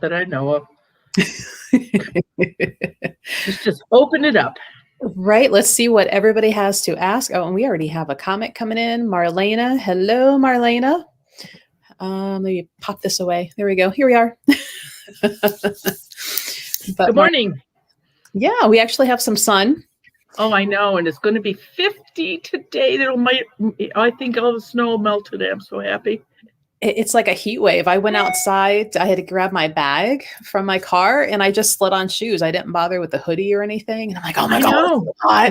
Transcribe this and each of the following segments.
that I know of. Just open it up. Right. Let's see what everybody has to ask. Oh, and we already have a comment coming in. Marlena. Hello, Marlena. Let me pop this away. There we go. Here we are. Good morning. Yeah, we actually have some sun. Oh, I know. And it's going to be 50 today. I think all the snow melted. I'm so happy. It's like a heat wave. I went outside. I had to grab my bag from my car and I just slid on shoes. I didn't bother with the hoodie or anything. And I'm like, oh my God.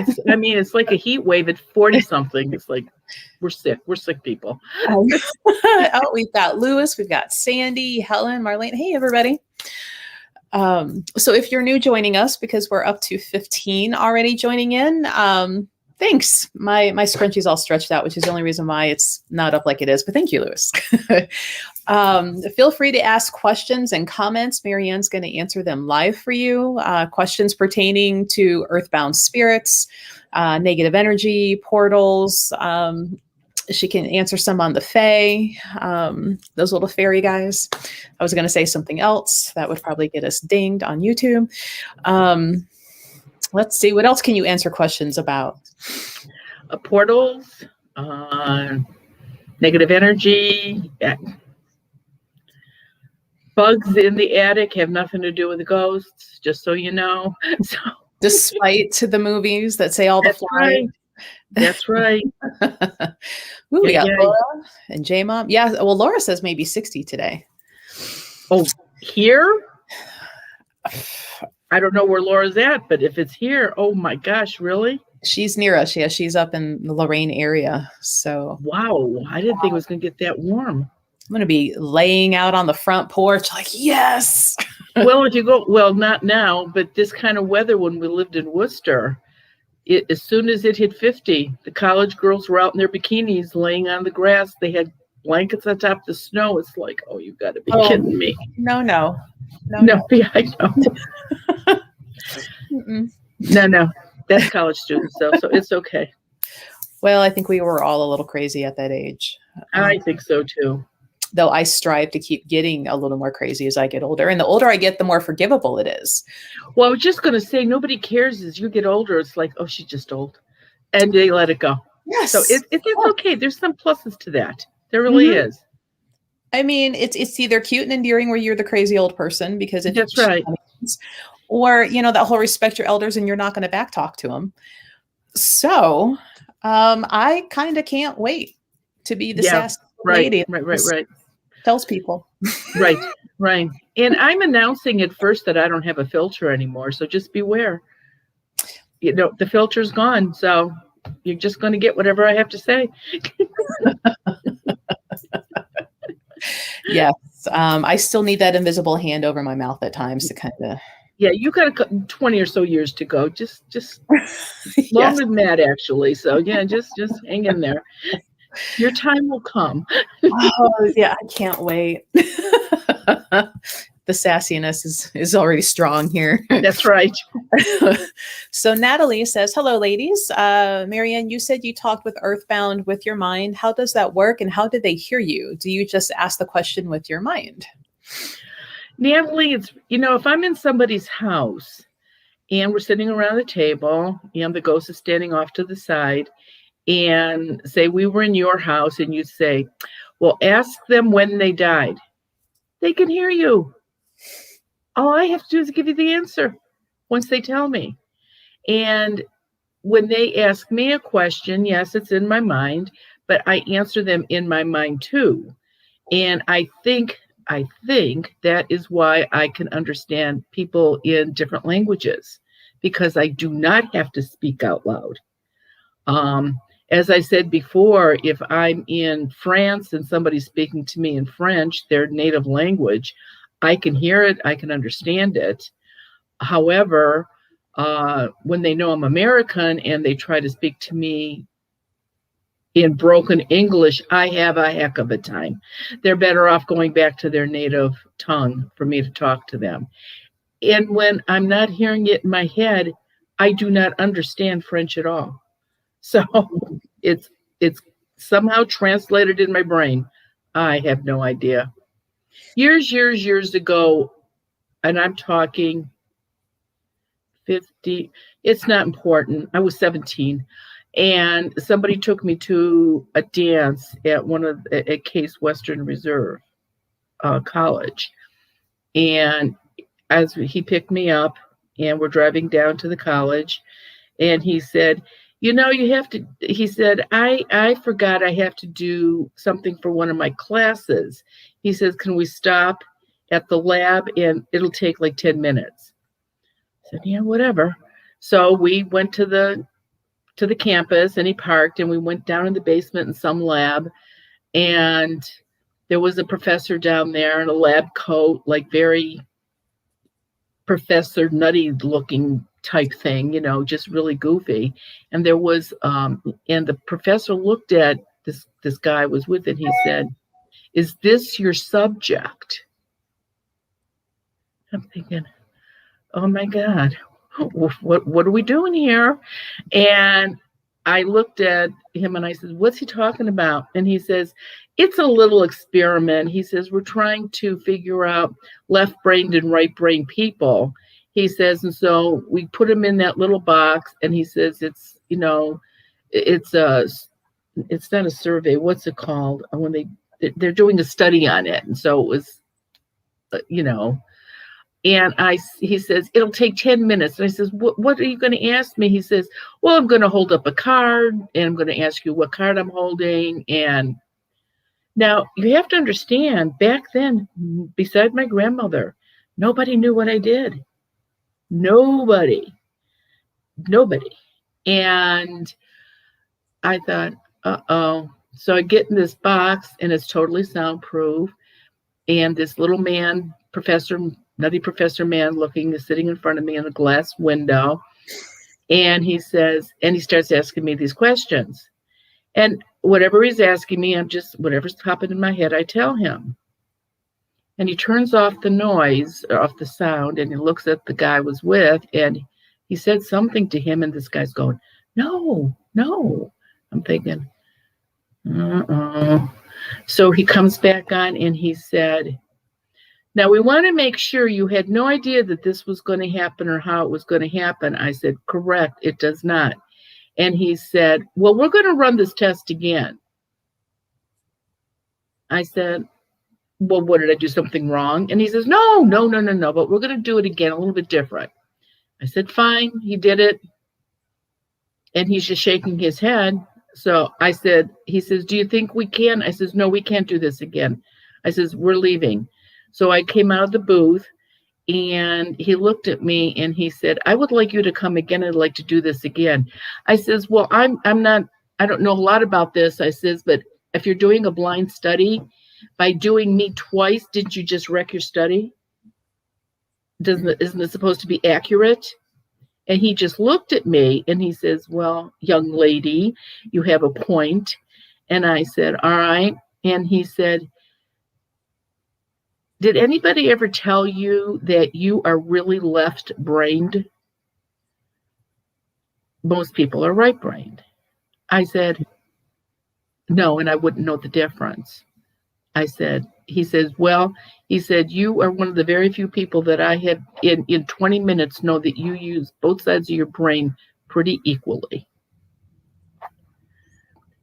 It's hot. I mean, it's like a heat wave at 40 something. It's like, we're sick. We're sick people. Oh, we've got Lewis. We've got Sandy, Helen, Marlene. Hey, everybody. So if you're new joining us, because we're up to 15 already joining in, thanks. My scrunchie's all stretched out, which is the only reason why it's not up like it is. But thank you, Lewis. Feel free to ask questions and comments. Marianne's going to answer them live for you. Questions pertaining to earthbound spirits, negative energy, portals. She can answer some on the Fae, those little fairy guys. I was going to say something else that would probably get us dinged on YouTube. Let's see. What else can you answer questions about? Portals, negative energy, bugs in the attic have nothing to do with the ghosts, just so you know. So, despite the movies that say all the flies. Right. That's right. Ooh, we got Laura and J-Mom. Yeah, well, Laura says maybe 60 today. Oh, here? I don't know where Laura's at, but if it's here, oh my gosh, really? She's near us. Yeah, she's up in the Lorraine area. So wow, I didn't think it was going to get that warm. I'm going to be laying out on the front porch like, yes. Well, if you go, well, not now, but this kind of weather when we lived in Worcester, as soon as it hit 50, the college girls were out in their bikinis laying on the grass. They had blankets on top of the snow. It's like, oh, you've got to be kidding me. No. Yeah, I know. No. That's college students, though, so it's okay. Well, I think we were all a little crazy at that age. I think so, too. Though I strive to keep getting a little more crazy as I get older. And the older I get, the more forgivable it is. Well, I was just going to say, nobody cares as you get older. It's like, oh, she's just old. And they let it go. Yes. So it's okay. There's some pluses to that. There really is. I mean, it's either cute and endearing where you're the crazy old person because that's right. Or, that whole respect your elders and you're not going to backtalk to them. So I kind of can't wait to be the sassy lady. Right. Tells people. Right. And I'm announcing at first that I don't have a filter anymore. So just beware. The filter's gone. So you're just going to get whatever I have to say. Yes. I still need that invisible hand over my mouth at times to kind of. Yeah, you got 20 or so years to go. Just longer than that, actually. So yeah, just hang in there. Your time will come. Oh, yeah, I can't wait. The sassiness is already strong here. That's right. So Natalie says, hello, ladies. Marianne, you said you talked with Earthbound with your mind. How does that work and how did they hear you? Do you just ask the question with your mind? Natalie, it's, if I'm in somebody's house and we're sitting around the table and the ghost is standing off to the side and say we were in your house and you say, well, ask them when they died. They can hear you. All I have to do is give you the answer once they tell me. And when they ask me a question, yes, it's in my mind, but I answer them in my mind too. And I think that is why I can understand people in different languages, because I do not have to speak out loud. As I said before, if I'm in France and somebody's speaking to me in French, their native language, I can hear it, I can understand it. However, when they know I'm American and they try to speak to me in broken English, I have a heck of a time. They're better off going back to their native tongue for me to talk to them. And when I'm not hearing it in my head, I do not understand French at all. So it's somehow translated in my brain. I have no idea. Years ago, and I'm talking 50. It's not important. I was 17. And somebody took me to a dance at Case Western Reserve College. And as he picked me up and we're driving down to the college, and he said, you have to, he said, I forgot I have to do something for one of my classes. He says, can we stop at the lab and it'll take like 10 minutes? I said, yeah, whatever. So we went to the campus and he parked and we went down in the basement in some lab, and there was a professor down there in a lab coat, like very professor nutty looking type thing, just really goofy. And there was and the professor looked at this guy I was with and he said, is this your subject? I'm thinking, oh my God, what are we doing here? And I looked at him and I said, what's he talking about? And he says, it's a little experiment. He says, we're trying to figure out left-brained and right-brained people. He says, and so we put him in that little box, and he says, it's not a survey. What's it called? When they're doing a study on it. And so it was, and he says, it'll take 10 minutes. And I says, what are you going to ask me? He says, well, I'm going to hold up a card and I'm going to ask you what card I'm holding. And now you have to understand, back then, beside my grandmother, nobody knew what I did. Nobody. And I thought, uh-oh. So I get in this box and it's totally soundproof. And this little man, nutty professor man is sitting in front of me in a glass window. And he starts asking me these questions. And whatever he's asking me, whatever's popping in my head, I tell him. And he turns off the noise, off the sound, and he looks at the guy I was with, and he said something to him, and this guy's going, no. I'm thinking, uh-oh. So he comes back on and he said, now we want to make sure you had no idea that this was going to happen or how it was going to happen. I said, correct, it does not. And he said, well, we're going to run this test again. I said, well, what, did I do something wrong? And he says, no, but we're going to do it again, a little bit different. I said, fine. He did it. And he's just shaking his head. So I said, he says, do you think we can? I says, no, we can't do this again. I says, we're leaving. So I came out of the booth and he looked at me and he said, I would like you to come again. I'd like to do this again. I says, well, I don't know a lot about this. I says, but if you're doing a blind study, by doing me twice, didn't you just wreck your study? Isn't it supposed to be accurate? And he just looked at me and he says, well, young lady, you have a point. And I said, all right. And he said, did anybody ever tell you that you are really left-brained? Most people are right-brained. I said, no, and I wouldn't know the difference. He says, you are one of the very few people that I had in 20 minutes know that you use both sides of your brain pretty equally.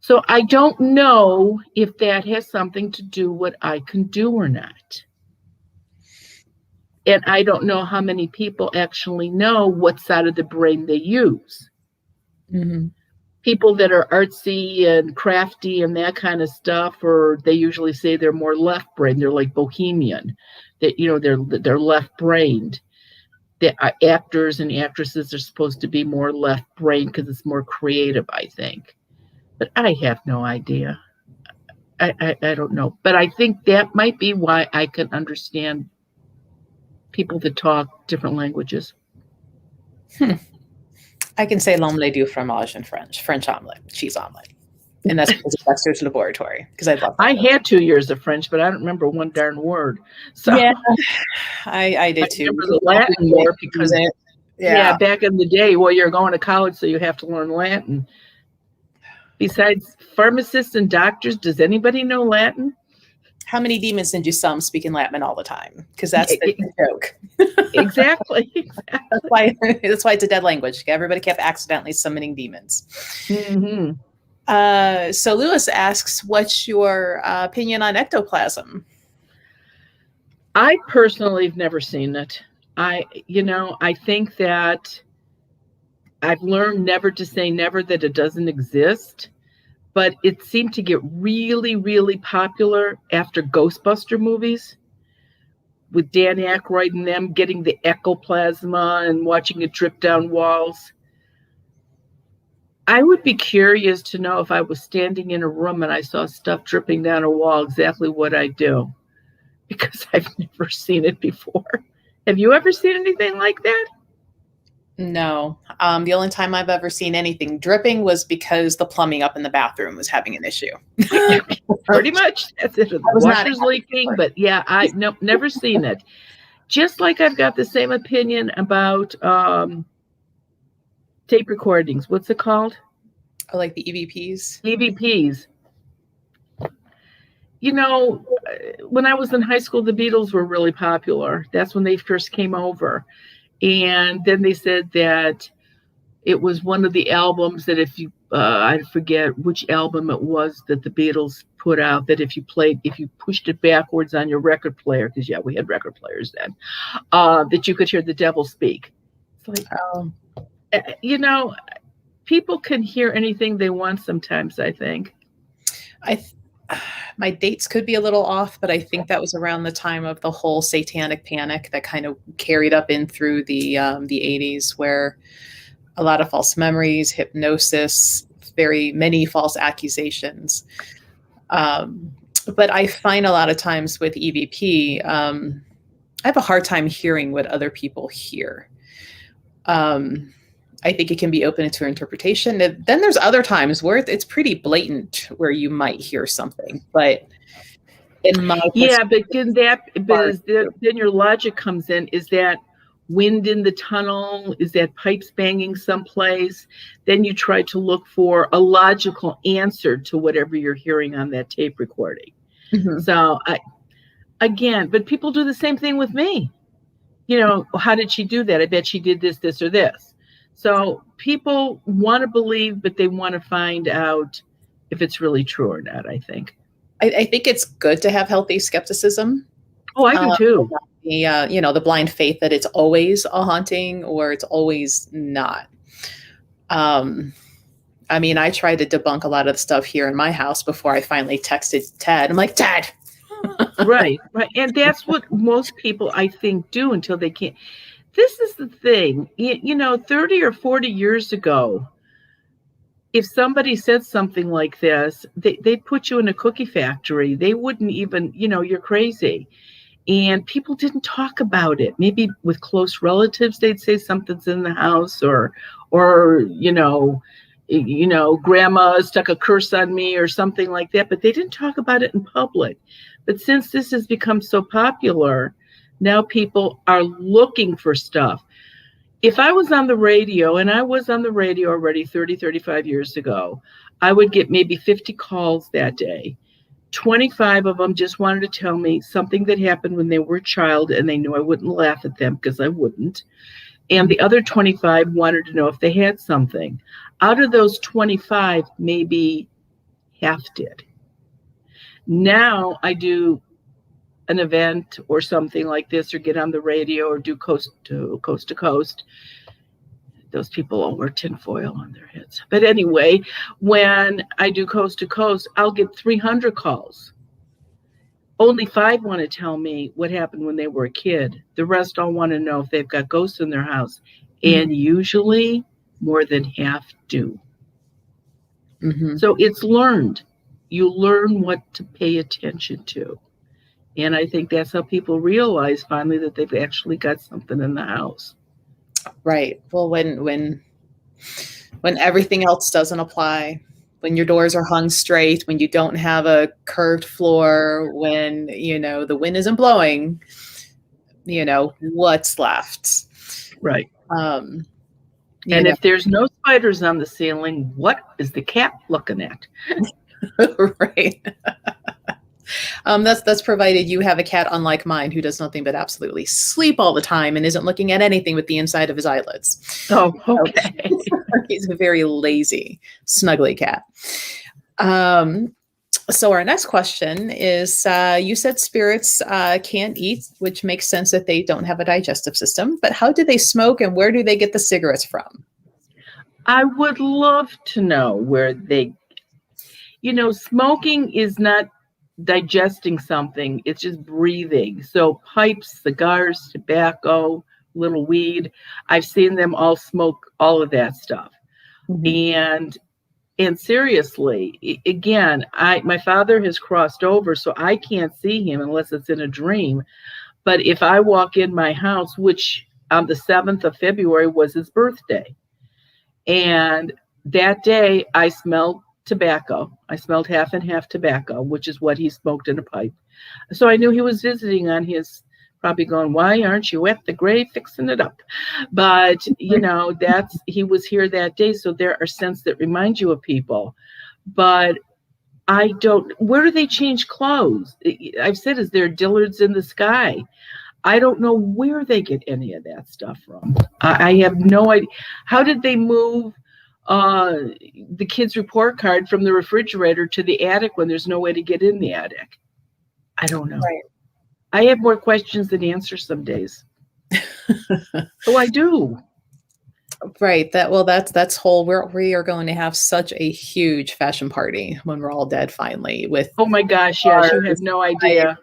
So I don't know if that has something to do with what I can do or not. And I don't know how many people actually know what side of the brain they use. Mm-hmm. People that are artsy and crafty and that kind of stuff, or they usually say they're more left brain. They're like bohemian, that they're left brained. The actors and actresses are supposed to be more left brain because it's more creative, I think. But I have no idea. I don't know. But I think that might be why I can understand people that talk different languages. I can say l'omelette du fromage in French omelet, cheese omelet. And that's because of Dexter's Laboratory. Because I love that. I had 2 years of French, but I don't remember one darn word. So yeah, I did too. I remember the Latin more because back in the day, you're going to college, so you have to learn Latin. Besides pharmacists and doctors, does anybody know Latin? How many demons did you summon speaking Latin all the time? Because that's the joke. Exactly. That's why it's a dead language. Everybody kept accidentally summoning demons. Mm-hmm. So Lewis asks, what's your opinion on ectoplasm? I personally have never seen it. I think that I've learned never to say never, that it doesn't exist, but it seemed to get really, really popular after Ghostbuster movies, with Dan Aykroyd and them getting the ectoplasm and watching it drip down walls. I would be curious to know, if I was standing in a room and I saw stuff dripping down a wall, exactly what I'd do, because I've never seen it before. Have you ever seen anything like that? No. The only time I've ever seen anything dripping was because the plumbing up in the bathroom was having an issue. Pretty much. That's it. The washer's leaking, but yeah, never seen it. Just like I've got the same opinion about tape recordings. What's it called? Oh, like the EVPs? EVPs. When I was in high school, the Beatles were really popular. That's when they first came over. And then they said that it was one of the albums that if you, I forget which album it was that the Beatles put out, that if you pushed it backwards on your record player, because we had record players then, that you could hear the devil speak. It's like, people can hear anything they want sometimes, I think. My dates could be a little off, but I think that was around the time of the whole satanic panic that kind of carried up in through the 80s, where a lot of false memories, hypnosis, very many false accusations. But I find a lot of times with EVP, I have a hard time hearing what other people hear. I think it can be open to interpretation. Then there's other times where it's pretty blatant, where you might hear something, but in my but then your logic comes in. Is that wind in the tunnel? Is that pipes banging someplace? Then you try to look for a logical answer to whatever you're hearing on that tape recording. Mm-hmm. So but people do the same thing with me. How did she do that? I bet she did this, or this. So people want to believe, but they want to find out if it's really true or not, I think. I think it's good to have healthy skepticism. Oh, I do too. The blind faith that it's always a haunting or it's always not. I tried to debunk a lot of the stuff here in my house before I finally texted Ted. I'm like, Ted. Right. And that's what most people, I think, do until they can't. This is the thing, 30 or 40 years ago, if somebody said something like this, they'd put you in a cookie factory. They wouldn't even, you're crazy. And people didn't talk about it. Maybe with close relatives, they'd say something's in the house, or grandma stuck a curse on me or something like that. But they didn't talk about it in public. But since this has become so popular, now people are looking for stuff. If I was on the radio, and I was on the radio already 30, 35 years ago, I would get maybe 50 calls that day. 25 of them just wanted to tell me something that happened when they were a child, and they knew I wouldn't laugh at them because I wouldn't. And the other 25 wanted to know if they had something. Out of those 25, maybe half did. Now I do an event or something like this, or get on the radio, or do coast to coast. Those people all wear tinfoil on their heads. But anyway, when I do coast to coast, I'll get 300 calls. Only 5 want to tell me what happened when they were a kid. The rest all want to know if they've got ghosts in their house. Mm-hmm. And usually more than half do. Mm-hmm. So it's learned. You learn what to pay attention to. And I think that's how people realize finally that they've actually got something in the house. Right. Well, when everything else doesn't apply, when your doors are hung straight, when you don't have a curved floor, when, the wind isn't blowing, what's left? Right. And if there's no spiders on the ceiling, what is the cat looking at? Right. That's provided you have a cat unlike mine who does nothing but absolutely sleep all the time and isn't looking at anything with the inside of his eyelids. Oh, okay. He's a very lazy, snuggly cat. So our next question is, you said spirits can't eat, which makes sense that they don't have a digestive system, but how do they smoke and where do they get the cigarettes from? I would love to know where smoking is not digesting something, it's just breathing. So pipes, cigars, tobacco, little weed, I've seen them all smoke all of that stuff. Mm-hmm. And seriously, again, my father has crossed over, so I can't see him unless it's in a dream. But if I walk in my house, which on the 7th of February was his birthday, and that day I smelled tobacco. I smelled half and half tobacco, which is what he smoked in a pipe. So I knew he was visiting on his, probably going, why aren't you at the grave fixing it up? But, he was here that day. So there are scents that remind you of people. But where do they change clothes? I've said, is there dillards in the sky? I don't know where they get any of that stuff from. I have no idea. How did they move the kid's report card from the refrigerator to the attic when there's no way to get in the attic? I don't know. Right. I have more questions than answers some days. So I do. Right. That's whole. We are going to have such a huge fashion party when we're all dead finally. With oh my gosh, yes, you have no idea.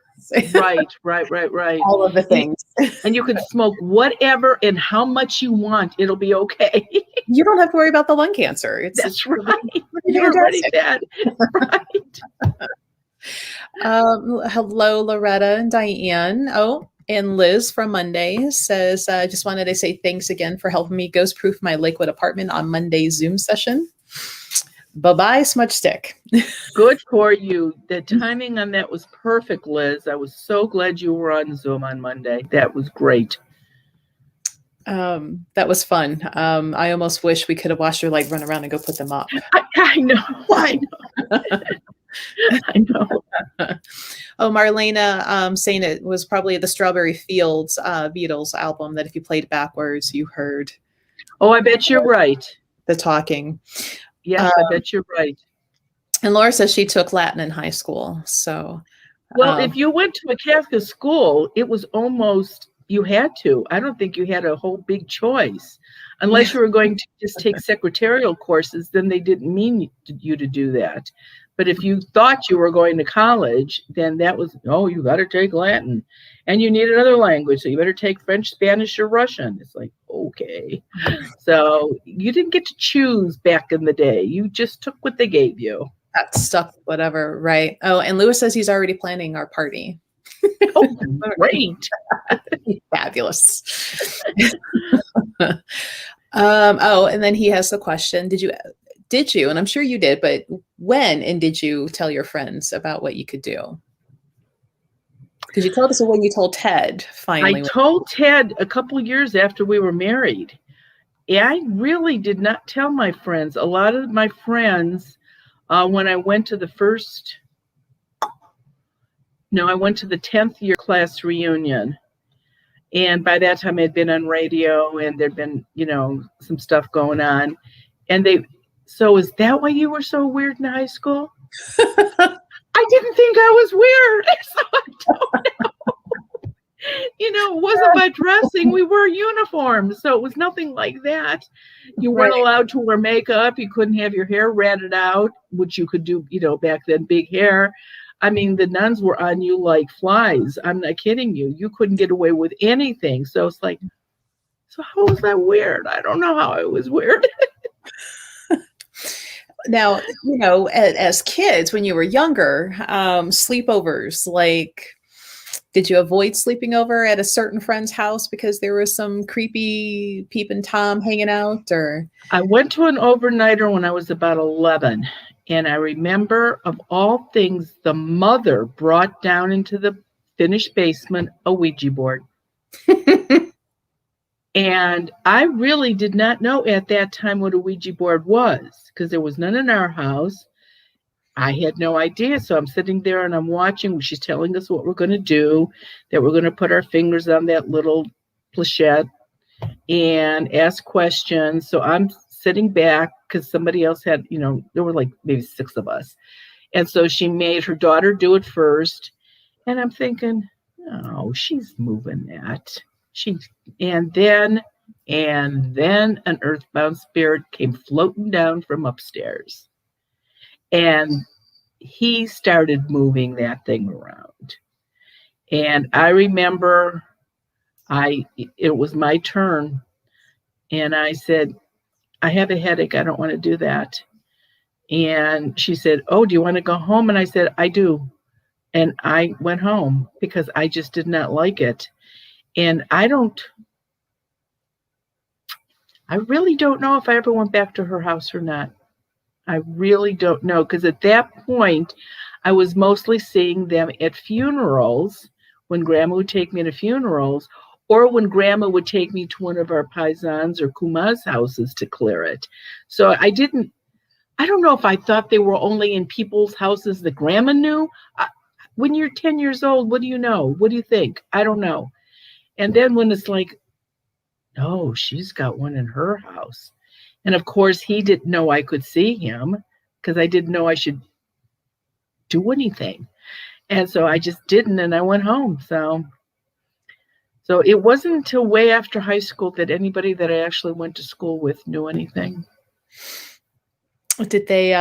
Right. All of the things. And you can smoke whatever and how much you want. It'll be okay. You don't have to worry about the lung cancer. That's right. You're already dead. Right. Hello, Loretta and Diane. Oh, and Liz from Monday says, I just wanted to say thanks again for helping me ghost-proof my Lakewood apartment on Monday's Zoom session. Bye-bye, smudge stick. Good for you. The timing on that was perfect, Liz. I was so glad you were on Zoom on Monday. That was great. That was fun. I almost wish we could have watched her run around and go put them up. I know. I know. Oh, Marlena saying it was probably the Strawberry Fields Beatles album that if you played backwards, you heard. Oh, I bet you're right. The talking. Yes, I bet you're right. And Laura says she took Latin in high school. So, well, if you went to a Catholic school, it was almost, you had to. I don't think you had a whole big choice. Unless you were going to just take secretarial courses, then they didn't mean you to do that. But if you thought you were going to college, then that was, you got to take Latin. And you need another language, so you better take French, Spanish, or Russian. It's like, okay. So you didn't get to choose back in the day. You just took what they gave you. That stuff, whatever, right? Oh, and Lewis says he's already planning our party. Oh, great. Fabulous. And then he has the question, did you, and I'm sure you did, but when and did you tell your friends about what you could do? Because you told us when you told Ted, finally. I told Ted a couple of years after we were married. I really did not tell my friends. A lot of my friends, when I went to the 10th year class reunion. And by that time I'd been on radio and there'd been, some stuff going on. And so is that why you were so weird in high school? I didn't think I was weird. So I don't know. It wasn't by dressing. We wore uniforms. So it was nothing like that. You weren't allowed to wear makeup. You couldn't have your hair ratted out, which you could do, back then, big hair. I mean, the nuns were on you like flies. I'm not kidding you. You couldn't get away with anything. So it's like, so how was that weird? I don't know how I was weird. Now, as kids, when you were younger, sleepovers, did you avoid sleeping over at a certain friend's house because there was some creepy peeping Tom hanging out? Or I went to an overnighter when I was about 11. And I remember, of all things, the mother brought down into the finished basement a Ouija board. And I really did not know at that time what a Ouija board was, because there was none in our house. I had no idea. So I'm sitting there and I'm watching. She's telling us what we're going to do, that we're going to put our fingers on that little planchette and ask questions. So I'm sitting back because somebody else had, there were like maybe 6 of us. And so she made her daughter do it first. And I'm thinking, oh, she's moving that. She and then an earthbound spirit came floating down from upstairs. And he started moving that thing around. And I remember it was my turn. And I said, I have a headache. I don't want to do that. And she said, oh, do you want to go home? And I said, I do. And I went home because I just did not like it. And I really don't know if I ever went back to her house or not. I really don't know, because at that point, I was mostly seeing them at funerals, when Grandma would take me to funerals, or when Grandma would take me to one of our paisans or kumas houses to clear it. So I don't know if I thought they were only in people's houses that Grandma knew. When you're 10 years old, what do you know? What do you think? I don't know. And then when it's like, oh, she's got one in her house. And of course, he didn't know I could see him because I didn't know I should do anything. And so I just didn't, and I went home. So it wasn't until way after high school that anybody that I actually went to school with knew anything. Did they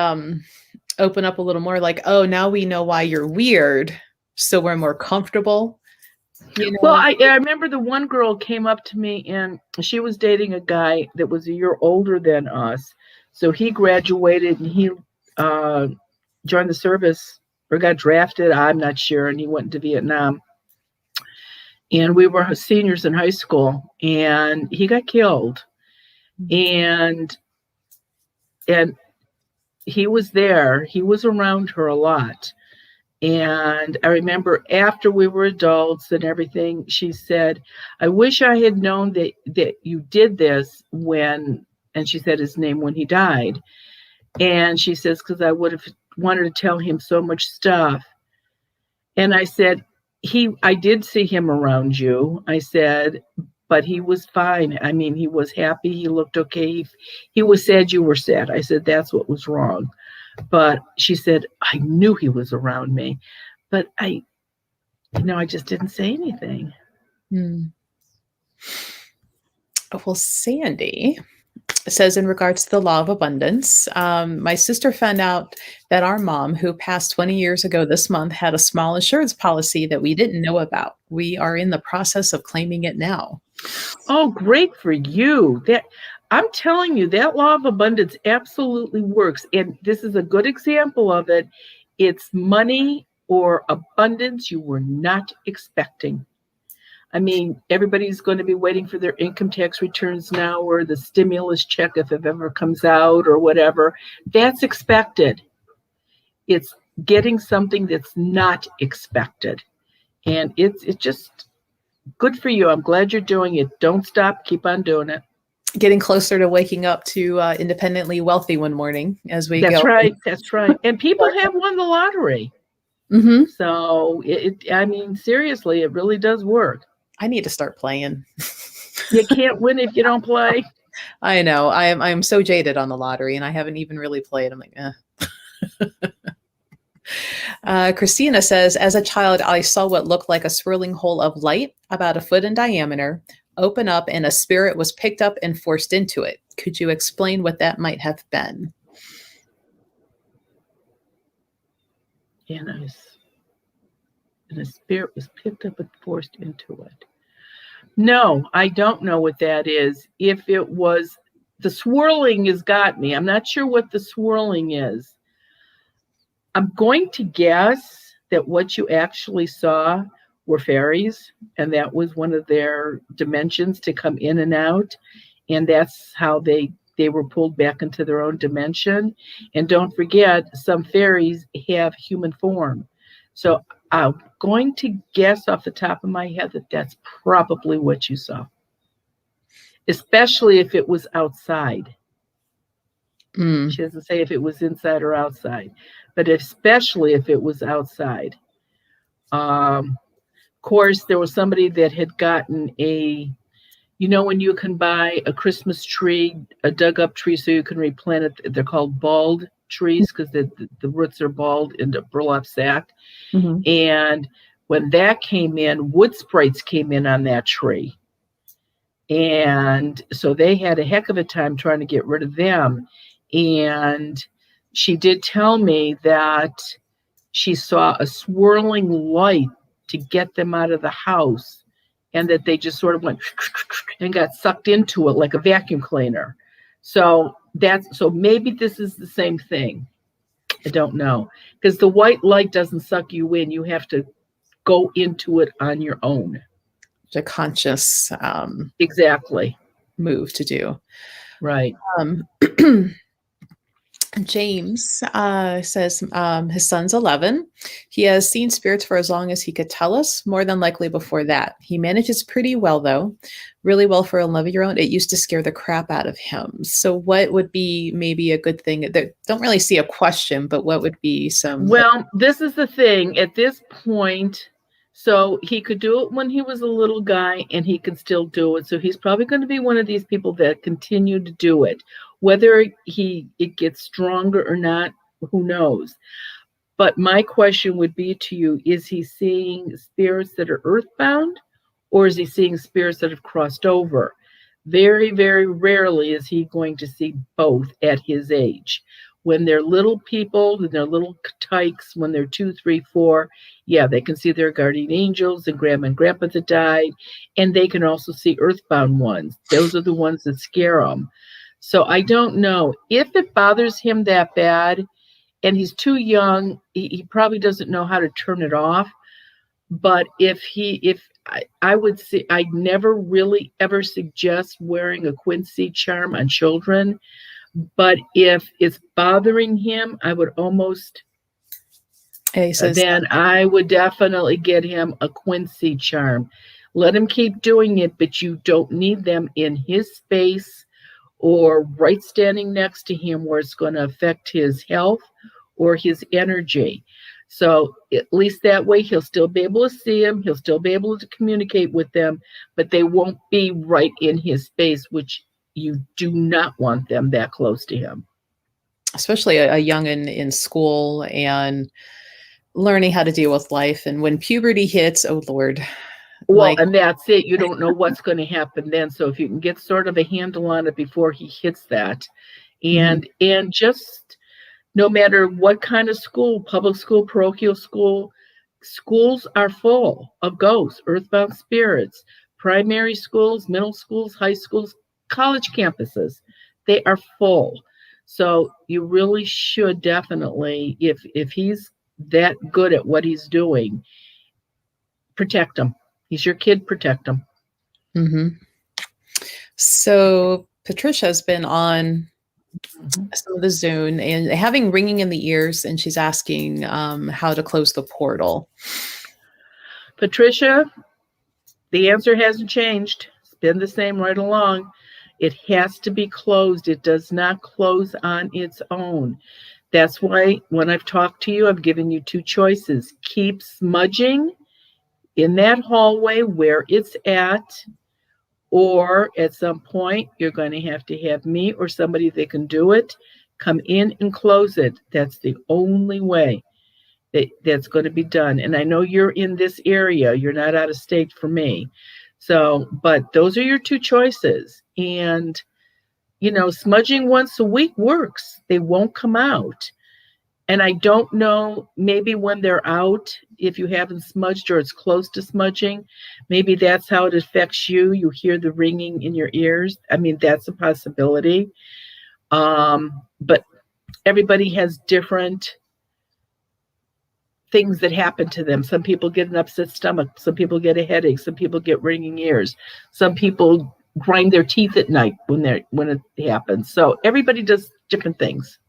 open up a little more like, oh, now we know why you're weird, so we're more comfortable? Well, I remember the one girl came up to me and she was dating a guy that was a year older than us. So he graduated and he joined the service or got drafted. I'm not sure. And he went to Vietnam. And we were seniors in high school and he got killed. And he was there. He was around her a lot. And I remember after we were adults and everything, she said, I wish I had known that you did this and she said his name, when he died. And she says, because I would have wanted to tell him so much stuff. And I said, I did see him around you. I said, but he was fine. I mean, he was happy. He looked okay. He was sad you were sad. I said, that's what was wrong. But she said, I knew he was around me, but I just didn't say anything. Well, Sandy says, in regards to the law of abundance, my sister found out that our mom, who passed 20 years ago this month, had a small insurance policy that we didn't know about. We are in the process of claiming it now. Oh, great for you. I'm telling you, that law of abundance absolutely works. And this is a good example of it. It's money or abundance you were not expecting. I mean, everybody's going to be waiting for their income tax returns now, or the stimulus check if it ever comes out or whatever. That's expected. It's getting something that's not expected. And it's just good for you. I'm glad you're doing it. Don't stop. Keep on doing it. Getting closer to waking up to independently wealthy one morning as we go. That's right. And people have won the lottery. Mm-hmm. So, seriously, it really does work. I need to start playing. You can't win if you don't play. I know. I'm so jaded on the lottery, and I haven't even really played. I'm like, Christina says, as a child, I saw what looked like a swirling hole of light about 1 foot in diameter open up, and a spirit was picked up and forced into it. Could you explain what that might have been? And a spirit was picked up and forced into it. No, I don't know what that is. If it was, the swirling has got me. I'm not sure what the swirling is. I'm going to guess that what you actually saw were fairies, and that was one of their dimensions to come in and out. And that's how they were pulled back into their own dimension. And don't forget, some fairies have human form. So I'm going to guess off the top of my head that that's probably what you saw, especially if it was outside. Mm. She doesn't say if it was inside or outside, but especially if it was outside. Of course, there was somebody that had gotten when you can buy a Christmas tree, a dug up tree, so you can replant it. They're called bald trees because the roots are bald in the burlap sack. Mm-hmm. And when that came in, wood sprites came in on that tree. And so they had a heck of a time trying to get rid of them. And she did tell me that she saw a swirling light to get them out of the house, and that they just sort of went and got sucked into it like a vacuum cleaner. So maybe this is the same thing. I don't know, because the white light doesn't suck you in. You have to go into it on your own. A conscious Exactly. move to do. Right. James says his son's 11. He has seen spirits for as long as he could tell us, more than likely before that. He manages pretty well, though, really well for a 11-year-old. It used to scare the crap out of him. So what would be maybe a good thing? Don't really see a question, but what would be some... Well, this is the thing. At this point, so he could do it when he was a little guy, and he can still do it. So he's probably going to be one of these people that continue to do it. Whether it gets stronger or not, who knows? But my question would be to you, is he seeing spirits that are earthbound, or is he seeing spirits that have crossed over? Very, very rarely is he going to see both at his age. When they're little people, when they're little tykes, when they're 2, 3, 4, yeah, they can see their guardian angels and grandma and grandpa that died, and they can also see earthbound ones. Those are the ones that scare them. So I don't know. If it bothers him that bad, and he's too young, he probably doesn't know how to turn it off. But I would say, I never really ever suggest wearing a Quince charm on children. But if it's bothering him, I would almost, then I would definitely get him a Quince charm. Let him keep doing it, but you don't need them in his space or right standing next to him where it's going to affect his health or his energy. So at least that way he'll still be able to see them, he'll still be able to communicate with them, but they won't be right in his space, which you do not want them that close to him. Especially a youngin' in school and learning how to deal with life. And when puberty hits, oh Lord. Well, and that's it. You don't know what's going to happen then. So if you can get sort of a handle on it before he hits that, and just no matter what kind of school, public school, parochial school, schools are full of ghosts, earthbound spirits, primary schools, middle schools, high schools, college campuses. They are full. So you really should definitely, if he's that good at what he's doing, protect him. He's your kid, protect him. Mm-hmm. So Patricia's been on some of the Zoom and having ringing in the ears, and she's asking how to close the portal. Patricia, the answer hasn't changed. It's been the same right along. It has to be closed. It does not close on its own. That's why when I've talked to you, I've given you 2 choices. Keep smudging in that hallway where it's at, or at some point you're going to have me or somebody that can do it come in and close it. That's the only way that's going to be done. And I know you're in this area, you're not out of state for me. So, but those are your 2 choices. And smudging once a week works. They won't come out. And I don't know, maybe when they're out, if you haven't smudged or it's close to smudging, maybe that's how it affects you. You hear the ringing in your ears. I mean, that's a possibility. But everybody has different things that happen to them. Some people get an upset stomach. Some people get a headache. Some people get ringing ears. Some people grind their teeth at night when it happens. So everybody does different things.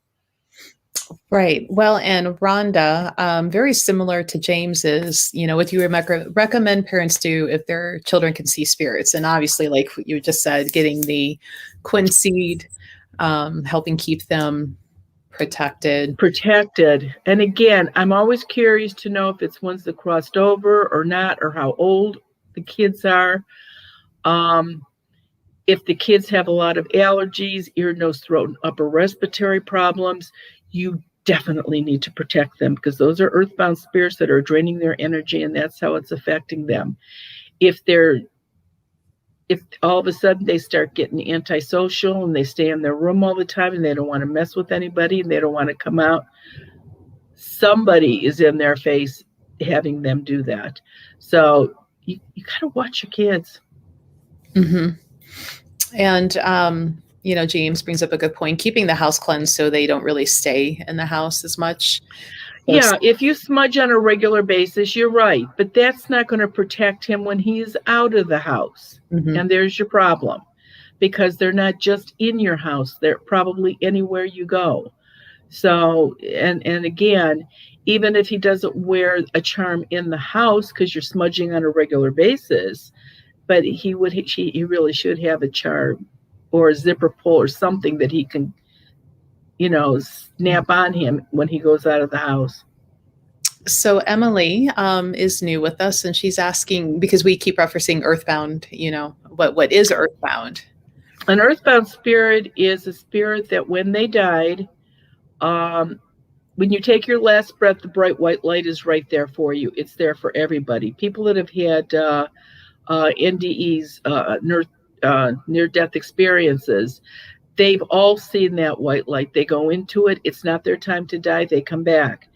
Right. Well, and Rhonda, very similar to James's, what you recommend parents do if their children can see spirits. And obviously, like you just said, getting the quince helping keep them protected. And again, I'm always curious to know if it's ones that crossed over or not, or how old the kids are. If the kids have a lot of allergies, ear, nose, throat, and upper respiratory problems, you definitely need to protect them, because those are earthbound spirits that are draining their energy, and that's how it's affecting them. If all of a sudden they start getting antisocial and they stay in their room all the time and they don't want to mess with anybody and they don't want to come out, somebody is in their face having them do that. So you gotta watch your kids. Mm-hmm. And James brings up a good point, keeping the house cleansed so they don't really stay in the house as much. Yeah, if you smudge on a regular basis, you're right, but that's not going to protect him when he's out of the house. Mm-hmm. And there's your problem, because they're not just in your house, they're probably anywhere you go. So, and again, even if he doesn't wear a charm in the house because you're smudging on a regular basis, but he really should have a charm or a zipper pull or something that he can, snap on him when he goes out of the house. So Emily is new with us, and she's asking, because we keep referencing earthbound, what is earthbound? An earthbound spirit is a spirit that when they died, when you take your last breath, the bright white light is right there for you. It's there for everybody. People that have had NDEs, near-death experiences, they've all seen that white light. They go into it. It's not their time to die. They come back.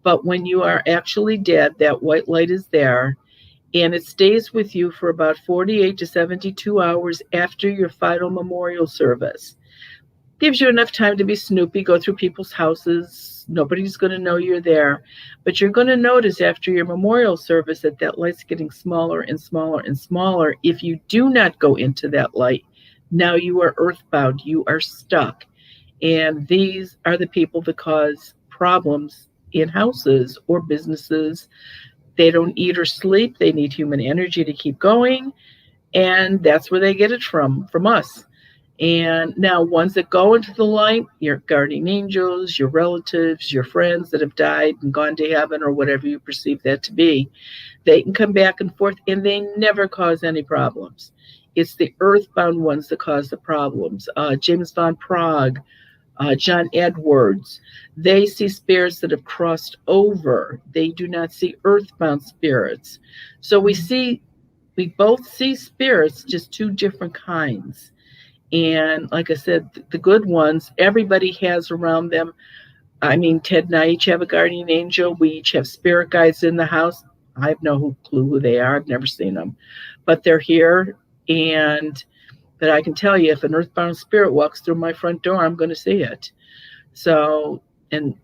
But when you are actually dead, that white light is there, and it stays with you for about 48 to 72 hours after your final memorial service. Gives you enough time to be snoopy, go through people's houses. Nobody's going to know you're there. But you're going to notice after your memorial service that light's getting smaller and smaller and smaller. If you do not go into that light, now you are earthbound. You are stuck. And these are the people that cause problems in houses or businesses. They don't eat or sleep. They need human energy to keep going. And that's where they get it from us. And now ones that go into the light, your guardian angels, your relatives, your friends that have died and gone to heaven or whatever you perceive that to be, they can come back and forth and they never cause any problems. It's the earthbound ones that cause the problems. James Van Prague, John Edwards, they see spirits that have crossed over. They do not see earthbound spirits. So we both see spirits, just two different kinds. And like I said, the good ones, everybody has around them. I mean, Ted and I each have a guardian angel. We each have spirit guides in the house. I have no clue who they are. I've never seen them, but they're here. But I can tell you, if an earthbound spirit walks through my front door, I'm going to see it. So, and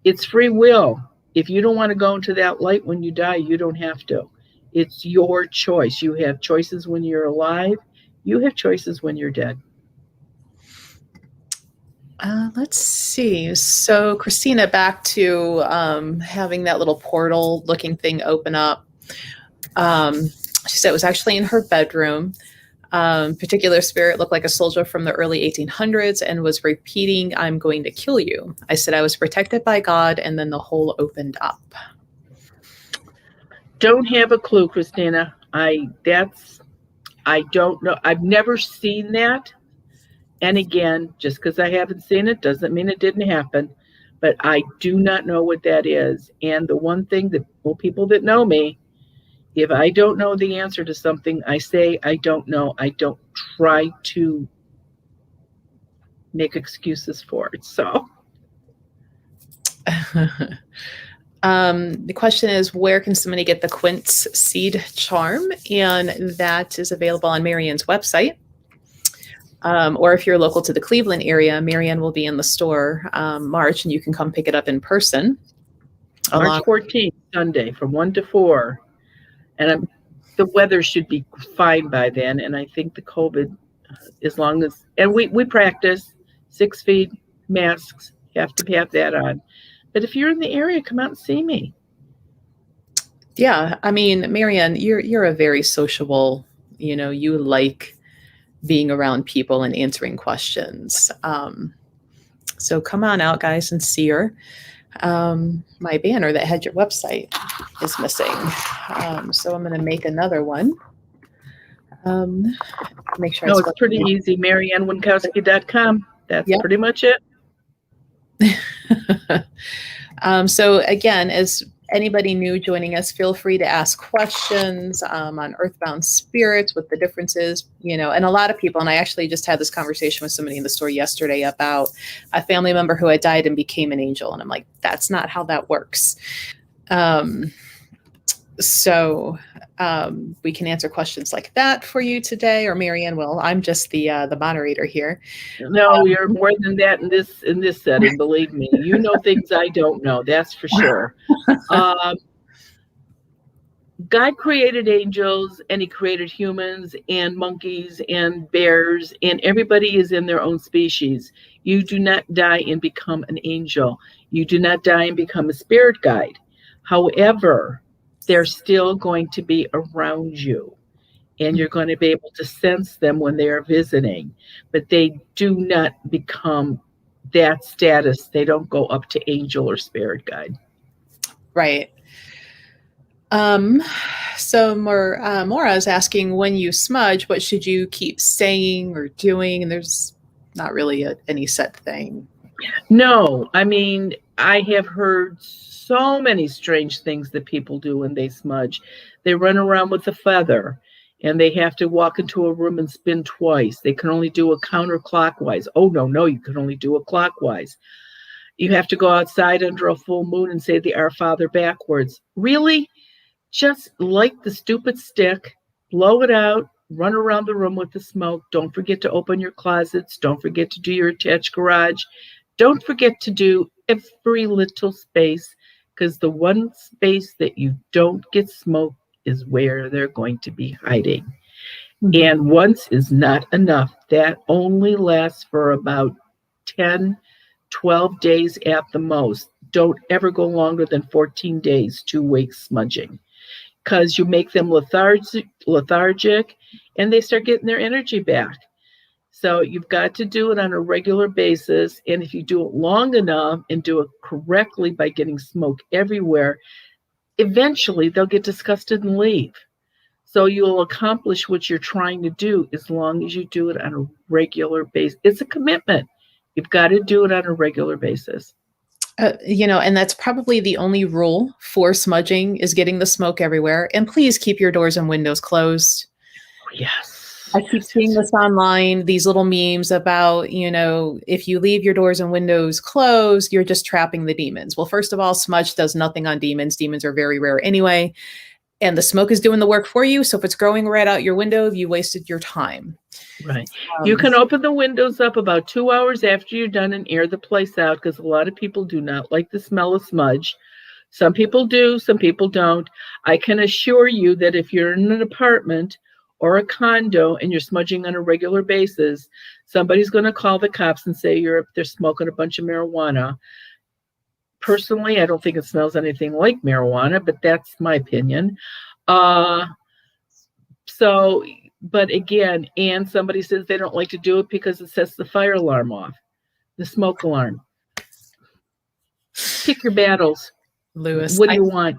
it's free will. If you don't want to go into that light when you die, you don't have to. It's your choice. You have choices when you're alive. You have choices when you're dead. Let's see. So Christina, back to having that little portal looking thing open up. She said it was actually in her bedroom. Particular spirit looked like a soldier from the early 1800s and was repeating, "I'm going to kill you." I said I was protected by God, and then the hole opened up. Don't have a clue, Christina. I don't know. I've never seen that. And again, just because I haven't seen it doesn't mean it didn't happen. But I do not know what that is. And the one thing that, people that know me, if I don't know the answer to something, I say I don't know. I don't try to make excuses for it. So. The question is, where can somebody get the Quince seed charm? And that is available on Marianne's website. Or if you're local to the Cleveland area, Marianne will be in the store March, and you can come pick it up in person. March 14th, Sunday, from 1 to 4. And the weather should be fine by then. And I think the COVID, as long as, and we practice 6 feet, masks, have to have that on. But if you're in the area, come out and see me. Yeah. I mean, Marianne, you're a very sociable, you like being around people and answering questions. So come on out, guys, and see her. My banner that had your website is missing. So I'm going to make another one. Make sure No, it's pretty easy. MarianneWinkowski.com. That's pretty much it. So again, as anybody new joining us, feel free to ask questions on earthbound spirits, what the difference is, and a lot of people, and I actually just had this conversation with somebody in the store yesterday about a family member who had died and became an angel. And I'm like, that's not how that works. So we can answer questions like that for you today, or Marianne will. I'm just the moderator here. No, you're more than that in this setting. Believe me, you know things I don't know. That's for sure. God created angels, and He created humans and monkeys and bears, and everybody is in their own species. You do not die and become an angel. You do not die and become a spirit guide. However, they're still going to be around you, and you're going to be able to sense them when they are visiting, but they do not become that status. They don't go up to angel or spirit guide. Right. So Maura is asking, when you smudge, what should you keep saying or doing? And there's not really any set thing. No, I mean, I have heard so many strange things that people do when they smudge. They run around with a feather, and they have to walk into a room and spin twice. They can only do it counterclockwise. Oh, no, you can only do it clockwise. You have to go outside under a full moon and say the Our Father backwards. Really? Just light the stupid stick, blow it out, run around the room with the smoke. Don't forget to open your closets. Don't forget to do your attached garage. Don't forget to do every little space, because the one space that you don't get smoke is where they're going to be hiding. Mm-hmm. And once is not enough. That only lasts for about 10, 12 days at the most. Don't ever go longer than 14 days, 2 weeks smudging, because you make them lethargic, and they start getting their energy back. So you've got to do it on a regular basis. And if you do it long enough and do it correctly by getting smoke everywhere, eventually they'll get disgusted and leave. So you'll accomplish what you're trying to do as long as you do it on a regular basis. It's a commitment. You've got to do it on a regular basis. And that's probably the only rule for smudging, is getting the smoke everywhere. And please keep your doors and windows closed. Yes. I keep seeing this online, these little memes about, if you leave your doors and windows closed, you're just trapping the demons. Well, first of all, smudge does nothing on demons. Demons are very rare anyway. And the smoke is doing the work for you. So if it's growing right out your window, you wasted your time. Right. You can open the windows up about 2 hours after you're done and air the place out, because a lot of people do not like the smell of smudge. Some people do, some people don't. I can assure you that if you're in an apartment or a condo and you're smudging on a regular basis, somebody's going to call the cops and say they're smoking a bunch of marijuana. Personally, I don't think it smells anything like marijuana, but that's my opinion. But again, and somebody says they don't like to do it because it sets the fire alarm off, the smoke alarm. Pick your battles. Lewis, what do you want?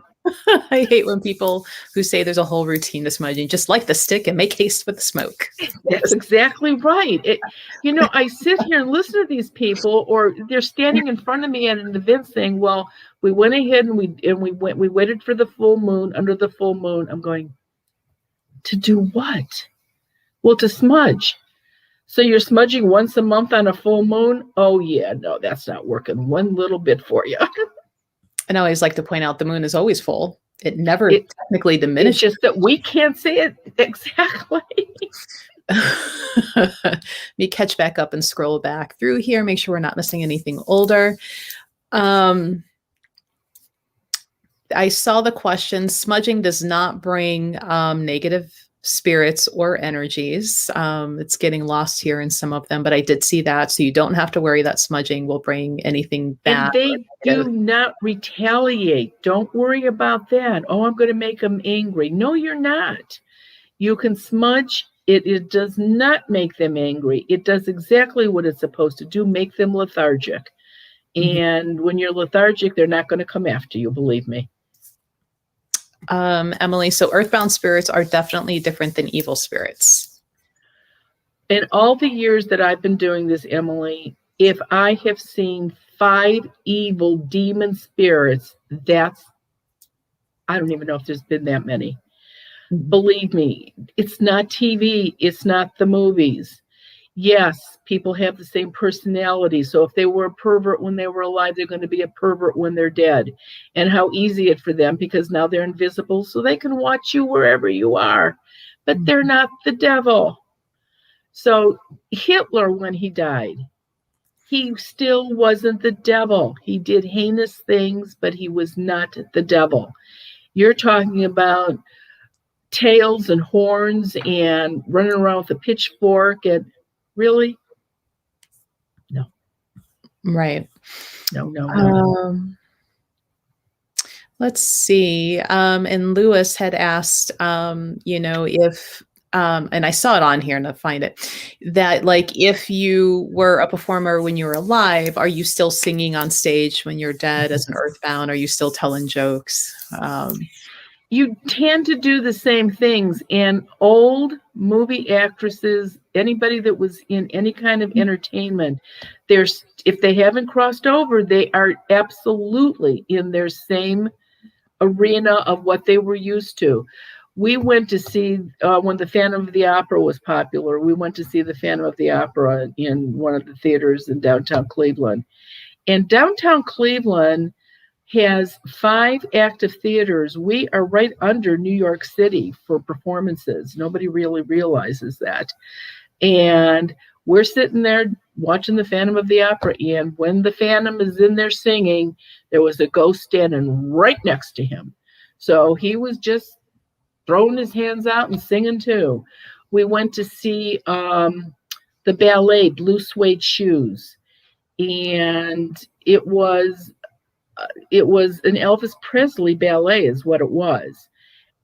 I hate when people who say there's a whole routine to smudging, just light the stick and make haste with the smoke. That's exactly right. I sit here and listen to these people, or they're standing in front of me at an event saying, well, we went ahead and we waited for the full moon, under the full moon. I'm going, to do what? Well, to smudge. So you're smudging once a month on a full moon? Oh yeah, no, that's not working one little bit for you. And I always like to point out the moon is always full. It never technically diminishes. It's just that we can't say it exactly. Let me catch back up and scroll back through here, make sure we're not missing anything older. I saw the question, smudging does not bring negative spirits or energies. It's getting lost here in some of them, but I did see that. So you don't have to worry that smudging will bring anything bad. And they do not retaliate. Don't worry about that. Oh, I'm going to make them angry. No, you're not. You can smudge It does not make them angry. It does exactly what it's supposed to do, make them lethargic. And when you're lethargic, they're not going to come after you, believe me. Emily, so earthbound spirits are definitely different than evil spirits. In all the years that I've been doing this, Emily, if I have seen 5 evil demon spirits, I don't even know if there's been that many. Believe me, it's not TV. It's not the movies. Yes, people have the same personality. So if they were a pervert when they were alive, they're going to be a pervert when they're dead. And how easy it for them, because now they're invisible, so they can watch you wherever you are. But they're not the devil. So Hitler, when he died, he still wasn't the devil. He did heinous things, but he was not the devil. You're talking about tails and horns and running around with a pitchfork, and really? No. Right. No. Let's see. And Lewis had asked, if, and I saw it on here and I'll find it, that like, if you were a performer when you were alive, are you still singing on stage when you're dead as an earthbound? Are you still telling jokes? You tend to do the same things. And old movie actresses, anybody that was in any kind of entertainment, if they haven't crossed over, they are absolutely in their same arena of what they were used to. We went to see, when the Phantom of the Opera was popular, we went to see the Phantom of the Opera in one of the theaters in downtown Cleveland. And downtown Cleveland has 5 active theaters. We are right under New York City for performances. Nobody really realizes that. And we're sitting there watching the Phantom of the Opera. And when the Phantom is in there singing, there was a ghost standing right next to him. So he was just throwing his hands out and singing too. We went to see the ballet, Blue Suede Shoes. And it was an Elvis Presley ballet is what it was.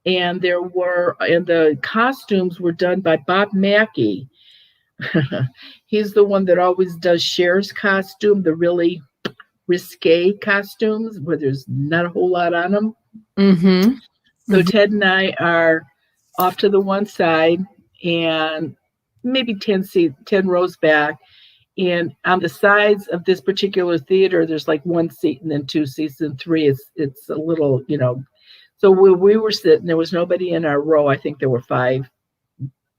And the costumes were done by Bob Mackey. He's the one that always does Cher's costume, the really risque costumes where there's not a whole lot on them. Mm-hmm. So Ted and I are off to the one side and maybe 10 rows back. And on the sides of this particular theater, there's like 1 seat and then 2 seats and 3. It's a little, So we were sitting, there was nobody in our row. I think there were 5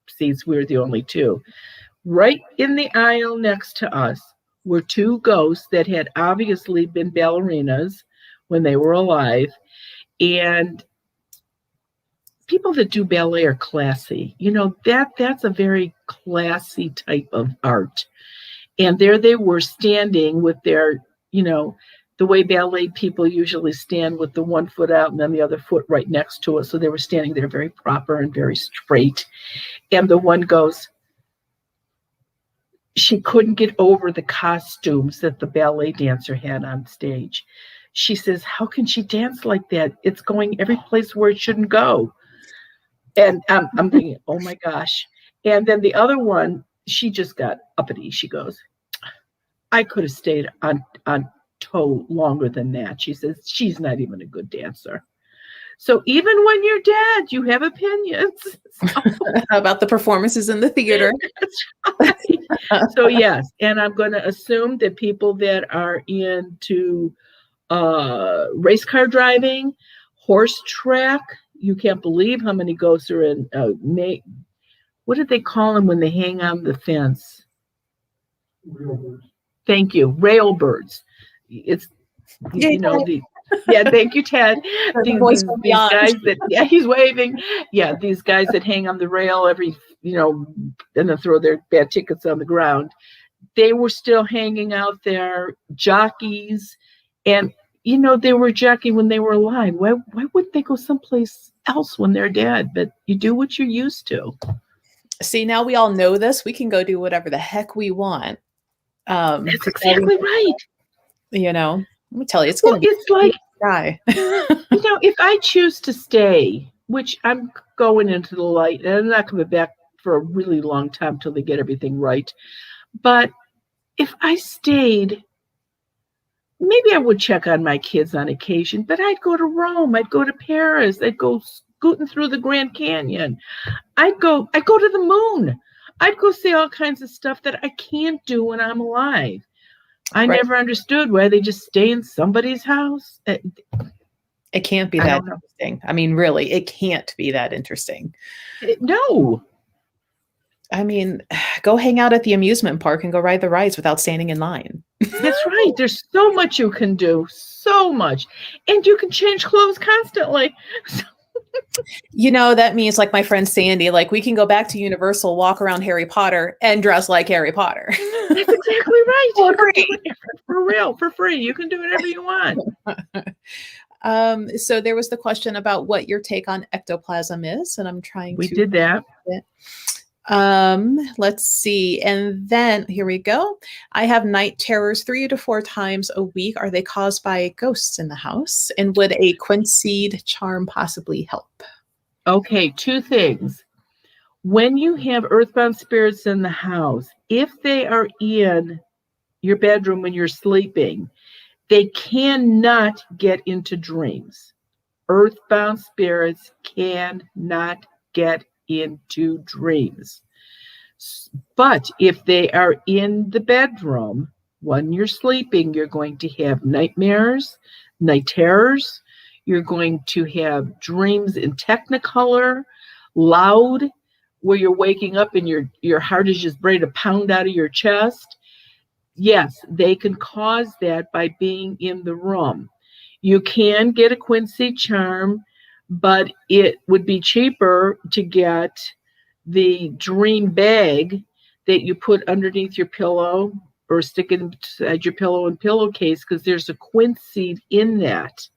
seats. We were the only 2. Right in the aisle next to us were 2 ghosts that had obviously been ballerinas when they were alive. And people that do ballet are classy. That's a very classy type of art. And there they were standing with their, the way ballet people usually stand with the 1 foot out and then the other foot right next to it. So they were standing there very proper and very straight. And the one goes, she couldn't get over the costumes that the ballet dancer had on stage. She says, how can she dance like that? It's going every place where it shouldn't go. And I'm thinking, oh my gosh. And then the other one, she just got uppity. She goes, I could have stayed on toe longer than that. She says, she's not even a good dancer. So even when you're dead, you have opinions. About the performances in the theater. Right. So yes, and I'm going to assume that people that are into race car driving, horse track, you can't believe how many ghosts are in, what did they call them when they hang on the fence? Thank you. Railbirds. It's, thank you, Ted. These guys that, he's waving. Yeah, these guys that hang on the rail every, and then throw their bad tickets on the ground. They were still hanging out there, jockeys, and, they were jockeying when they were alive. Why wouldn't they go someplace else when they're dead? But you do what you're used to. See, now we all know this. We can go do whatever the heck we want. That's exactly right. Let me tell you, it's going to be it's like, guy. If I choose to stay, which I'm going into the light and I'm not coming back for a really long time till they get everything right. But if I stayed, maybe I would check on my kids on occasion, but I'd go to Rome, I'd go to Paris, I'd go scooting through the Grand Canyon. I'd go to the moon. I'd go see all kinds of stuff that I can't do when I'm alive. I never understood why they just stay in somebody's house. It can't be that interesting. I mean, really, it can't be that interesting. No. I mean, go hang out at the amusement park and go ride the rides without standing in line. That's right. There's so much you can do. So much. And you can change clothes constantly. That means like my friend Sandy, like we can go back to Universal, walk around Harry Potter and dress like Harry Potter. That's exactly right. For free. For real, for free. You can do whatever you want. So there was the question about what your take on ectoplasm is, and I'm trying We did that. Let's see. And then here we go. I have night terrors 3 to 4 times a week. Are they caused by ghosts in the house? And would a quince seed charm possibly help? Okay, 2 things. When you have earthbound spirits in the house, if they are in your bedroom when you're sleeping, they cannot get into dreams. Earthbound spirits cannot get into dreams. But if they are in the bedroom when you're sleeping, you're going to have nightmares, night terrors. You're going to have dreams in technicolor, loud, where you're waking up and your heart is just ready to pound out of your chest. Yes, they can cause that by being in the room. You can get a quincy charm, but it would be cheaper to get the dream bag that you put underneath your pillow or stick it inside your pillow and pillowcase, because there's a quince seed in that.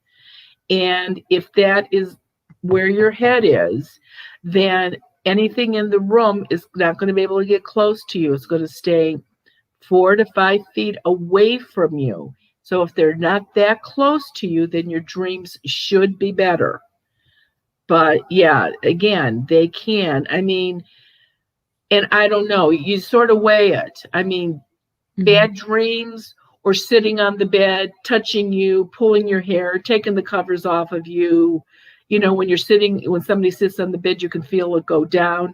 And if that is where your head is, then anything in the room is not going to be able to get close to you. It's going to stay 4 to 5 feet away from you. So if they're not that close to you, then your dreams should be better. But yeah, again, they can. I mean, and I don't know, you sort of weigh it. I mean, bad dreams or sitting on the bed, touching you, pulling your hair, taking the covers off of you. When somebody sits on the bed, you can feel it go down.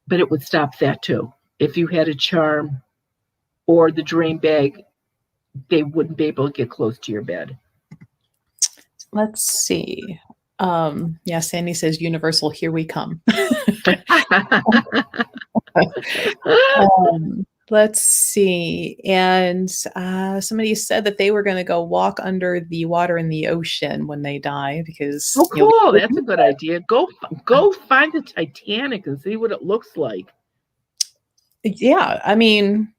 But it would stop that too. If you had a charm or the dream bag, they wouldn't be able to get close to your bed. Let's see. Sandy says, Universal, here we come. Let's see. And somebody said that they were going to go walk under the water in the ocean when they die because. Oh, cool. That's a good idea. Go find the Titanic and see what it looks like. Yeah, I mean.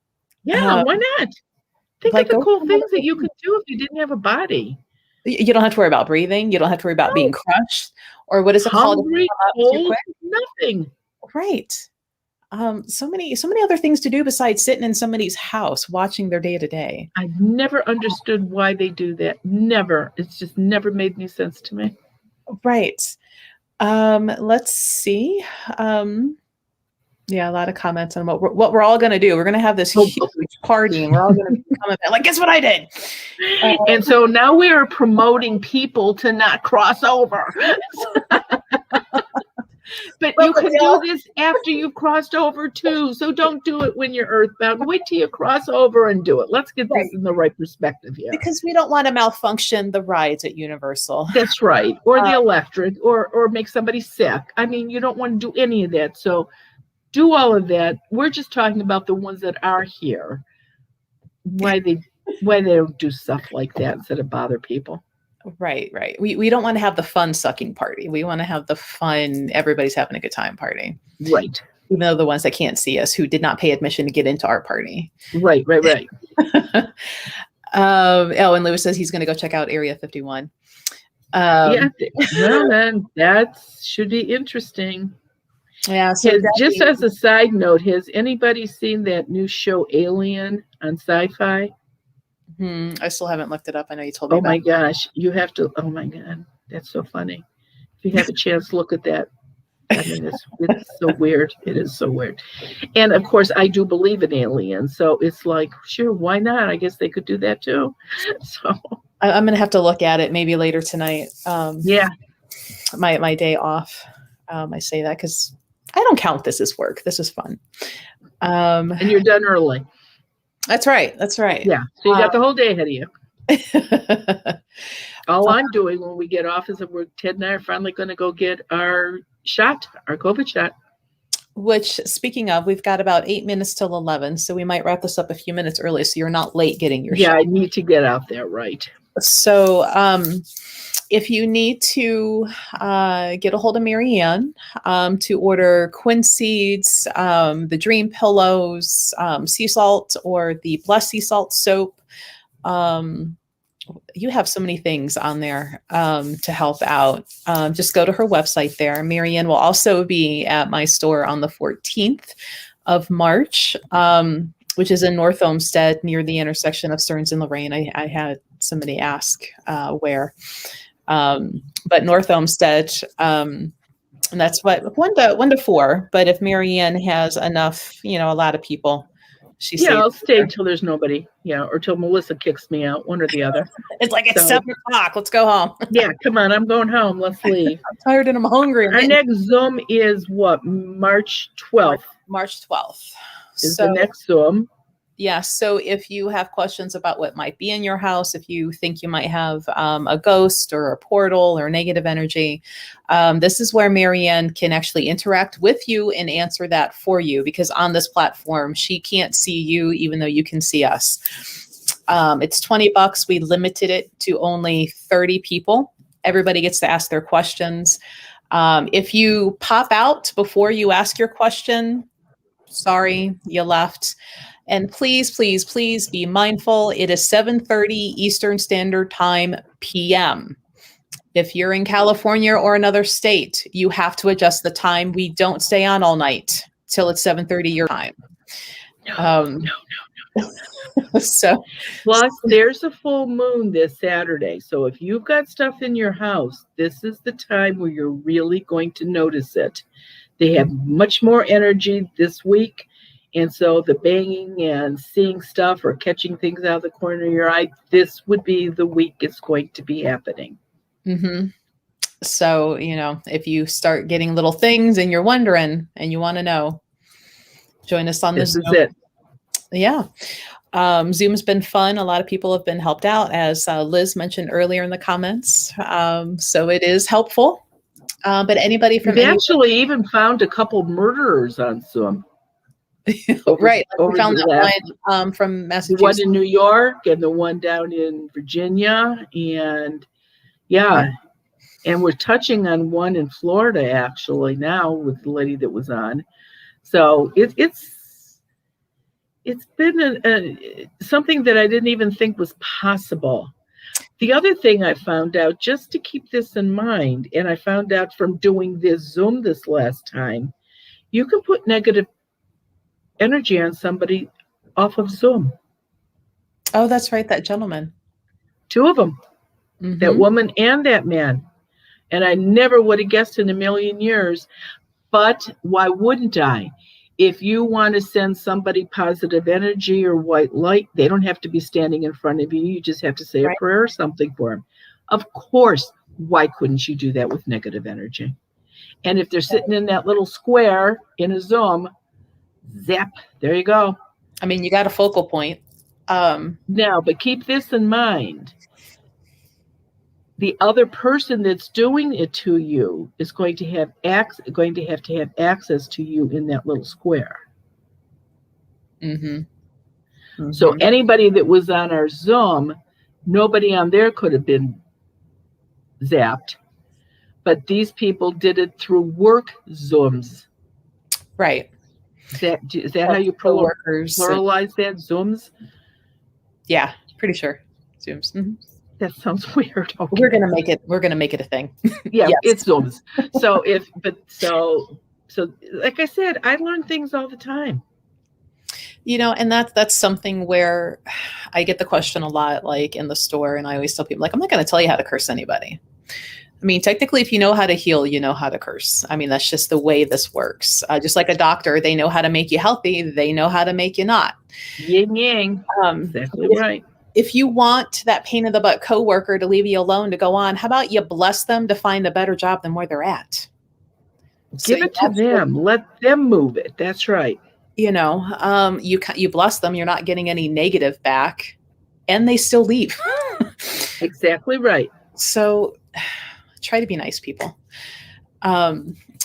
Yeah, why not? Think of the cool things that you could do if you didn't have a body. You don't have to worry about breathing. You don't have to worry about being crushed. Or what is it Hungry, called? cold, nothing. Right. So many other things to do besides sitting in somebody's house watching their day to day. I've never understood why they do that. Never. It's just never made any sense to me. Right. Let's see. Yeah, a lot of comments on what we're all going to do. We're going to have this huge party, and we're all going to comment like, guess what I did? And so now we are promoting people to not cross over. But you can do this after you've crossed over too. So don't do it when you're earthbound. Wait till you cross over and do it. Let's get this in the right perspective here. Because we don't want to malfunction the rides at Universal. That's right. Or the electric, or make somebody sick. I mean, you don't want to do any of that. So do all of that. We're just talking about the ones that are here. Why they don't do stuff like that instead of bother people. Right. We don't want to have the fun sucking party. We want to have the fun, everybody's having a good time party. Right. Even though the ones that can't see us, who did not pay admission to get into our party. Right. And Lewis says he's going to go check out Area 51. Well, then that should be interesting. Yeah. So just as a side note, has anybody seen that new show Alien on Sci-Fi? I still haven't looked it up. I know you told me about it. Oh my gosh, you have to. Oh my God, that's so funny. If you have a chance, look at that. I mean, it's so weird. It is so weird. And of course, I do believe in aliens. So it's like, sure, why not? I guess they could do that too. So I'm going to have to look at it maybe later tonight. yeah. My day off. I say that because I don't count this as work. This is fun. And you're done early. That's right. That's right. Yeah. So you got the whole day ahead of you. All I'm doing when we get off is that Ted and I are finally going to go get our COVID shot. Which, speaking of, we've got about 8 minutes till 11, so we might wrap this up a few minutes early so you're not late getting your shot. Yeah, I need to get out there, right. So if you need to get a hold of Marianne to order Quince seeds, the Dream Pillows, sea salt, or the Blessed Sea Salt soap, you have so many things on there to help out. Just go to her website there. Marianne will also be at my store on the 14th of March, which is in North Olmsted near the intersection of Stearns and Lorraine. I had somebody ask where, but North Olmsted, and that's what 1 to 4. But if Marianne has enough, a lot of people, I'll stay till there's nobody. Yeah, or till Melissa kicks me out, one or the other. It's like it's 7 o'clock. Let's go home. Yeah, come on. I'm going home. Let's leave. I'm tired and I'm hungry. Our next Zoom is what? March 12th. March 12th is the next Zoom. Yeah. So if you have questions about what might be in your house, if you think you might have a ghost or a portal or negative energy, this is where Marianne can actually interact with you and answer that for you, because on this platform, she can't see you, even though you can see us. It's $20. We limited it to only 30 people. Everybody gets to ask their questions. If you pop out before you ask your question, sorry, you left. And please, please, please be mindful. It is 7:30 Eastern Standard Time PM. If you're in California or another state, you have to adjust the time. We don't stay on all night till it's 7:30 your time. No. So, plus there's a full moon this Saturday. So if you've got stuff in your house, this is the time where you're really going to notice it. They have much more energy this week. And so the banging and seeing stuff or catching things out of the corner of your eye, this would be the week it's going to be happening. Mm-hmm. So, if you start getting little things and you're wondering and you want to know, join us on this. This is it. Yeah. Zoom's been fun. A lot of people have been helped out, as Liz mentioned earlier in the comments. So it is helpful. But anybody from we actually even found a couple murderers on Zoom. Right. We found that one from Massachusetts. The one in New York and the one down in Virginia. And yeah. And we're touching on one in Florida actually now with the lady that was on. So it's been something that I didn't even think was possible. The other thing I found out, just to keep this in mind, and I found out from doing this Zoom this last time, you can put negative energy on somebody off of Zoom. Oh, that's right. That gentleman. 2 of them. Mm-hmm. That woman and that man. And I never would have guessed in a million years. But why wouldn't I? If you want to send somebody positive energy or white light, they don't have to be standing in front of you. You just have to say a prayer or something for them. Of course, why couldn't you do that with negative energy? And if they're sitting in that little square in a Zoom, zap, there you go. I mean, you got a focal point. Now, but keep this in mind. The other person that's doing it to you is going to have access to you in that little square. Mm-hmm. Mm-hmm. So anybody that was on our Zoom, nobody on there could have been zapped. But these people did it through work Zooms. Right. Is that how you pluralize that? Zooms? Yeah, pretty sure. Zooms. Mm-hmm. That sounds weird. Okay. We're gonna make it a thing. Yeah, yes. It's Zooms. So like I said, I learn things all the time. And that's something where I get the question a lot, like in the store, and I always tell people, like, I'm not going to tell you how to curse anybody. I mean, technically, if you know how to heal, you know how to curse. I mean, that's just the way this works. Just like a doctor, they know how to make you healthy. They know how to make you not. Yin yang. Exactly right. If you want that pain in the butt coworker to leave you alone to go on, how about you bless them to find a better job than where they're at? Give it to them. Let them move it. That's right. You know, you bless them. You're not getting any negative back, and they still leave. Exactly right. So try to be nice, people.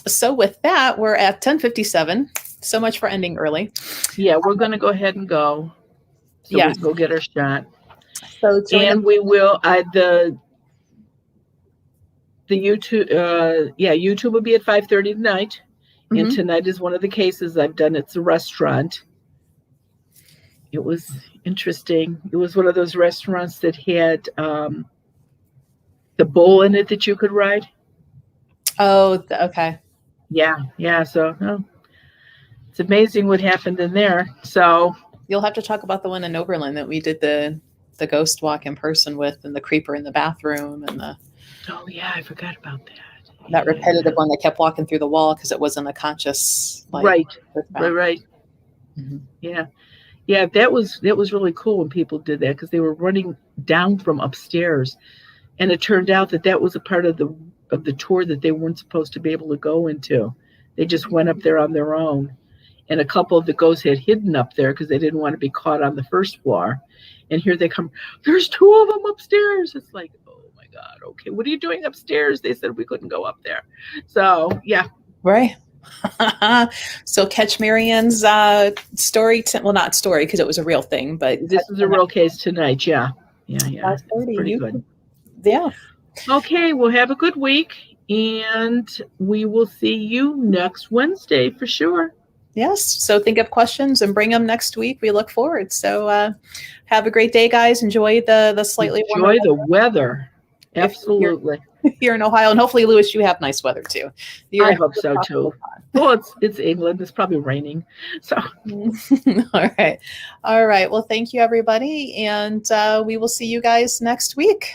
So with that, we're at 10:57. So much for ending early. Yeah, we're going to go ahead and go. So we go get our shot. So we will the YouTube YouTube will be at 5:30 tonight. Mm-hmm. And tonight is one of the cases I've done. It's a restaurant. It was interesting. It was one of those restaurants that had the bowl in it that you could ride. Oh, okay. Yeah. So it's amazing what happened in there. So you'll have to talk about the one in Oberlin that we did the ghost walk in person with, and the creeper in the bathroom, and the. Oh yeah, I forgot about that. That repetitive one that kept walking through the wall because it wasn't a conscious. Right. Mm-hmm. Yeah. That was really cool when people did that, because they were running down from upstairs, and it turned out that was a part of the tour that they weren't supposed to be able to go into. They just went up there on their own, and a couple of the ghosts had hidden up there because they didn't want to be caught on the first floor. And here they come. There's two of them upstairs. It's like, God, okay, what are you doing upstairs? They said we couldn't go up there. So yeah, right. So catch Marianne's story. Well, not story because it was a real thing, but this is a real case tonight. Yeah. Pretty good. Yeah. Okay, well, have a good week, and we will see you next Wednesday for sure. Yes. So think of questions and bring them next week. We look forward. So have a great day, guys. Enjoy the slightly warmer the weather. Absolutely. Here in Ohio, and hopefully, Lewis, you have nice weather too. I hope so too. Well, it's England. It's probably raining. So, all right. Well, thank you, everybody, and we will see you guys next week.